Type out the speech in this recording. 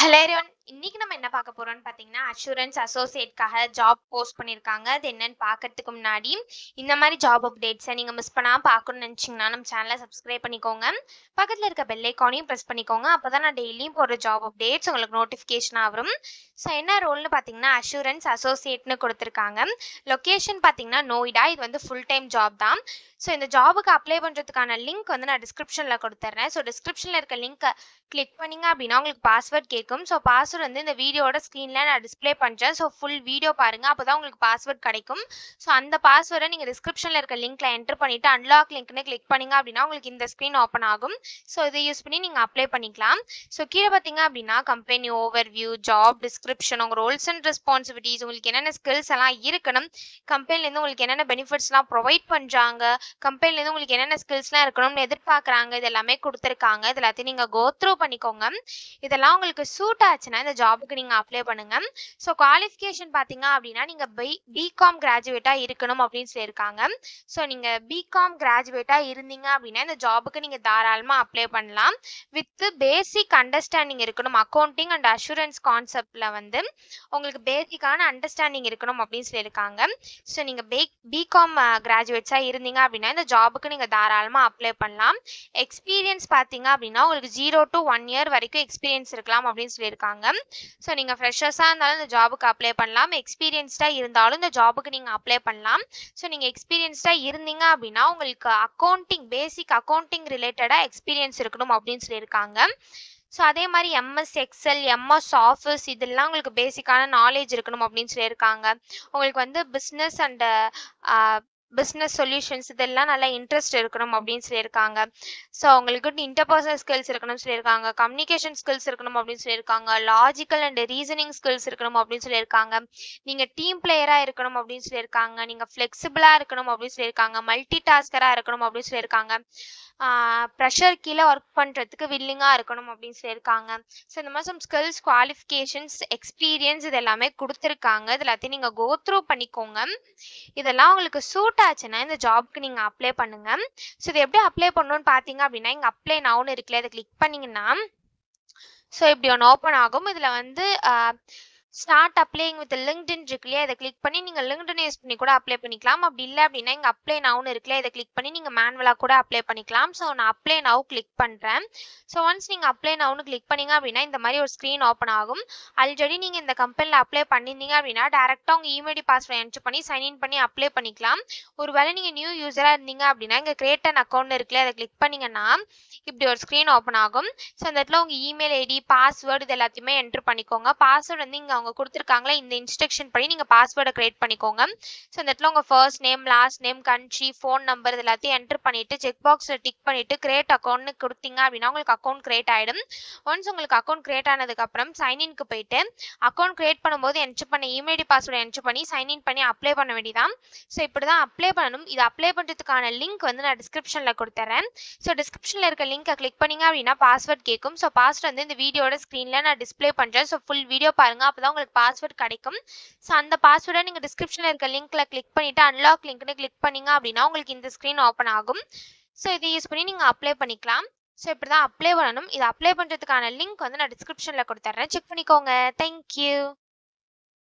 Hello everyone. இன்னைக்கு நம்ம என்ன பார்க்க போறோம்னு பார்த்தீங்கன்னா, அஷூரன்ஸ் அசோசியேட்காக ஜாப் போஸ்ட் பண்ணியிருக்காங்க. அது என்னன்னு பார்க்கறதுக்கு முன்னாடி, இந்த மாதிரி ஜாப் அப்டேட்ஸை நீங்கள் மிஸ் பண்ணாமல் பார்க்கணும்னு நினச்சிங்கன்னா நம்ம சேனலை சப்ஸ்கிரைப் பண்ணிக்கோங்க. பக்கத்தில் இருக்க பெல் ஐக்கானையும் ப்ரெஸ் பண்ணிக்கோங்க. அப்போ தான் நான் டெய்லியும் போடுற ஜாப் அப்டேட்ஸ் உங்களுக்கு நோட்டிஃபிகேஷனாக வரும். ஸோ என்ன ரோல்னு பார்த்தீங்கன்னா, அஷூரன்ஸ் அசோசியேட்னு கொடுத்துருக்காங்க. லொக்கேஷன் பார்த்தீங்கன்னா நோய்டா. இது வந்து ஃபுல் டைம் ஜாப் தான். ஸோ இந்த ஜாபுக்கு அப்ளை பண்ணுறதுக்கான லிங்க் வந்து நான் டிஸ்கிரிப்ஷனில் கொடுத்துட்றேன். ஸோ டிஸ்கிரிப்ஷனில் இருக்க லிங்க்கை கிளிக் பண்ணிங்க அப்படின்னா உங்களுக்கு பாஸ்வேர்ட் கேட்கும். ஸோ பாஸ்வேர்ட் வந்து இந்த வீடியோட ஸ்க்ரீனில் நான் டிஸ்பிளே பண்ணுறேன். ஸோ ஃபுல் வீடியோ பாருங்கள். அப்போ தான் உங்களுக்கு பாஸ்வேர்ட் கிடைக்கும். ஸோ அந்த பாஸ்வேர்டை நீங்கள் டிஸ்கிரிப்ஷனில் இருக்க லிங்க்கில் என்டர் பண்ணிவிட்டு அன்லாக் லிங்க்னு கிளிக் பண்ணிங்க அப்படின்னா உங்களுக்கு இந்த ஸ்க்ரீன் ஓப்பன் ஆகும். ஸோ இதை யூஸ் பண்ணி நீங்கள் அப்ளை பண்ணிக்கலாம். ஸோ கீழே பார்த்தீங்க அப்படின்னா கம்பெனி ஓவர்வியூ, ஜாப் டிஸ்கிரிப்ஷன், உங்கள் ரோல்ஸ் அண்ட் ரெஸ்பான்சிபிலிட்டிஸ், உங்களுக்கு என்னென்ன ஸ்கில்ஸ் எல்லாம் இருக்கணும், கம்பெனிலேருந்து உங்களுக்கு என்னென்ன பெனிஃபிட்ஸ்லாம் ப்ரொவைட் பண்ணுறாங்க, கம்பெனிலேருந்து உங்களுக்கு என்னென்ன ஸ்கில்ஸ்லாம் இருக்கணும்னு எதிர்பார்க்குறாங்க, இது எல்லாமே கொடுத்துருக்காங்க. இது எல்லாத்தையும் நீங்கள் கோ த்ரூ பண்ணிக்கோங்க. இதெல்லாம் உங்களுக்கு சூட் ஆச்சுன்னா இந்த ஜாபுக்கு நீங்கள் அப்ளை பண்ணுங்க. ஸோ குவாலிஃபிகேஷன் பார்த்தீங்க அப்படின்னா நீங்கள் பிகாம் கிராஜுவேட்டாக இருக்கணும் அப்படின்னு சொல்லியிருக்காங்க. ஸோ நீங்கள் பிகாம் கிராஜுவேட்டாக இருந்தீங்க அப்படின்னா இந்த ஜாபுக்கு நீங்கள் தாராளமாக அப்ளை பண்ணலாம். வித் பேசிக் அண்டர்ஸ்டாண்டிங் இருக்கணும். அக்கௌண்டிங் அண்ட் அஷூரன்ஸ் கான்செப்டில் வந்து உங்களுக்கு பேசிக்கான அண்டர்ஸ்டாண்டிங் இருக்கணும் அப்படின்னு சொல்லியிருக்காங்க. ஸோ நீங்கள் பிகாம் கிராஜுவேட்ஸாக இருந்தீங்க அப்படின்னா இந்த ஜாபுக்கு நீங்கள் தாராளமாக அப்ளை பண்ணலாம். எக்ஸ்பீரியன்ஸ் பார்த்தீங்க அப்படின்னா உங்களுக்கு 0 to 1 year வரைக்கும் எக்ஸ்பீரியன்ஸ் இருக்கலாம் அப்படின்னு சொல்லியிருக்காங்க. ஸோ நீங்கள் ஃப்ரெஷர்ஸாக இருந்தாலும் இந்த ஜாபுக்கு அப்ளை பண்ணலாம். எக்ஸ்பீரியன்ஸ்டாக இருந்தாலும் இந்த ஜாபுக்கு நீங்கள் அப்ளை பண்ணலாம். ஸோ நீங்கள் எக்ஸ்பீரியன்ஸ்டாக இருந்தீங்க அப்படின்னா உங்களுக்கு அக்கௌண்டிங், பேசிக் அக்கௌண்டிங் ரிலேட்டடாக எக்ஸ்பீரியன்ஸ் இருக்கணும் அப்படின்னு சொல்லியிருக்காங்க. ஸோ அதே மாதிரி எம்எஸ் எக்ஸல், எம்எஸ் ஆஃபீஸ் இதெல்லாம் உங்களுக்கு பேசிக்கான நாலேஜ் இருக்கணும் அப்படின்னு சொல்லியிருக்காங்க. உங்களுக்கு வந்து பிஸ்னஸ் அண்ட் பிஸ்னஸ் சொல்யூஷன்ஸ் இதெல்லாம் நல்லா இன்ட்ரெஸ்ட் இருக்கணும் அப்படின்னு சொல்லியிருக்காங்க. ஸோ உங்களுக்கு இன்டர்பர்சனல் ஸ்கில்ஸ் இருக்கணும்னு சொல்லியிருக்காங்க. கம்யூனிகேஷன் ஸ்கில்ஸ் இருக்கணும் அப்படின்னு சொல்லியிருக்காங்க. லாஜிக்கல் அண்ட் ரீசனிங் ஸ்கில்ஸ் இருக்கணும் அப்படின்னு சொல்லியிருக்காங்க. நீங்கள் டீம் பிளேயராக இருக்கணும் அப்படின்னு சொல்லியிருக்காங்க. நீங்கள் ஃப்ளெக்சிபிளாக இருக்கணும் அப்படின்னு சொல்லியிருக்காங்க. மல்டி டாஸ்கராக இருக்கணும் அப்படின்னு சொல்லியிருக்காங்க. ப்ரெஷர் கீழே ஒர்க் பண்ணுறதுக்கு வில்லிங்காக இருக்கணும் அப்படின்னு சொல்லியிருக்காங்க. ஸோ இந்த மாதிரி சம் ஸ்கில்ஸ், குவாலிஃபிகேஷன்ஸ், எக்ஸ்பீரியன்ஸ் இது எல்லாமே கொடுத்துருக்காங்க. இது எல்லாத்தையும் நீங்கள் கோ த்ரூ பண்ணிக்கோங்க. இதெல்லாம் உங்களுக்கு சூட் ஆச்சுன்னா இந்த ஜாப்க்கு நீங்கள் அப்ளை பண்ணுங்க. ஸோ இது எப்படி அப்ளை பண்ணணும்னு பார்த்தீங்க அப்படின்னா இங்கே அப்ளை நவுன்னு இருக்குல்ல, இதை கிளிக் பண்ணிங்கன்னா ஸோ இப்படி ஒன்று ஓப்பன் ஆகும். இதில் வந்து ஸ்டார்ட் அப்ளைங் வித் லிங்க்டின் இருக்கு இல்லையா, இதை கிளிக் பண்ணி நீங்கள் லிங்க்டின் யூஸ் பண்ணி கூட அப்ளை பண்ணிக்கலாம். அப்படி இல்லை அப்படின்னா இங்கே அப்ளை நவுன்னு இருக்குல்ல, இதை கிளிக் பண்ணி நீங்கள் மேனுவலாக கூட அப்ளை பண்ணிக்கலாம். ஸோ நான் அப்ளை நவ் கிளிக் பண்ணுறேன். ஸோ ஒன்ஸ் நீங்கள் அப்ளை நவுன்னு கிளிக் பண்ணிங்க அப்படின்னா இந்த மாதிரி ஒரு ஸ்க்ரீன் ஓப்பன் ஆகும். ஆல்ரெடி நீங்கள் இந்த கம்பெனியில் அப்ளை பண்ணியிருந்தீங்க அப்படின்னா டேரெக்டாக உங்கள் இமெயில் பாஸ்வேர்ட் என்ட்ரு பண்ணி சைன்இன் பண்ணி அப்ளை பண்ணிக்கலாம். ஒருவேளை நீங்கள் நியூ யூஸராக இருந்தீங்க அப்படின்னா இங்கே கிரியேட் அன் அக்கௌண்ட் இருக்குல்ல, அதை கிளிக் பண்ணிங்கன்னா இப்படி ஒரு ஸ்க்ரீன் ஓப்பன் ஆகும். ஸோ அந்த இடத்துல உங்கள் இமெயில் ஐடி, பாஸ்வேர்டு இது எல்லாத்தையுமே என்ட்ரு பண்ணிக்கோங்க. பாஸ்வேர்டு வந்து இங்கே அவங்க கொடுத்துருக்காங்களே இந்த இன்ஸ்ட்ரக்ஷன் படி நீங்கள் பாஸ்வேர்டை கிரியேட் பண்ணிக்கோங்க. ஸோ இந்த இடத்துல உங்கள் first name, last name, country, phone number இது எல்லாத்தையும் என்ட்ரு பண்ணிவிட்டு செக் பாக்ஸில் டிக் பண்ணிவிட்டு கிரியேட் அக்கௌண்ட்னு கொடுத்தீங்க அப்படின்னா உங்களுக்கு அக்கௌண்ட் கிரியேட் ஆகிடும். ஒன்ஸ் உங்களுக்கு அக்கௌண்ட் கிரியேட் ஆனதுக்கப்புறம் சைன்இன்க்கு போயிட்டு அக்கௌண்ட் கிரியேட் பண்ணும்போது என்ட்ரு பண்ண இமெயில் பாஸ்வேர்டை என்ட்ரு பண்ணி சைன்இன் பண்ணி அப்ளை பண்ண வேண்டியதான். ஸோ இப்படி தான் அப்ளை பண்ணணும். இது அப்ளை பண்ணுறதுக்கான லிங்க் வந்து நான் டிஸ்கிரிப்ஷனில் கொடுத்துறேன். ஸோ டிஸ்கிரிப்ஷனில் இருக்க லிங்கை கிளிக் பண்ணிங்க அப்படின்னா பாஸ்வேர்ட் கேட்கும். ஸோ பாஸ்வேர்ட் வந்து இந்த வீடியோட ஸ்க்ரீனில் நான் டிஸ்பிளே பண்ணுறேன். ஸோ ஃபுல் வீடியோ பாருங்கள், அப்போ தான் உங்களுக்கு பாஸ்வேர்ட் கிடைக்கும். ஸோ அந்த பாஸ்வேர்டை நீங்கள் டிஸ்கிரிப்ஷனில் இருக்க லிங்க்ல கிளிக் பண்ணிவிட்டு அன்லாக் லிங்க்னு கிளிக் பண்ணிங்க அப்படின்னா உங்களுக்கு இந்த ஸ்க்ரீன் ஓப்பன் ஆகும். ஸோ இதை யூஸ் பண்ணி நீங்கள் அப்ளை பண்ணிக்கலாம். ஸோ இப்படி தான் அப்ளை பண்ணணும். இது அப்ளை பண்ணுறதுக்கான லிங்க் வந்து நான் டிஸ்கிரிப்ஷனில் கொடுத்துட்றேன். செக் பண்ணிக்கோங்க. தேங்க்யூ.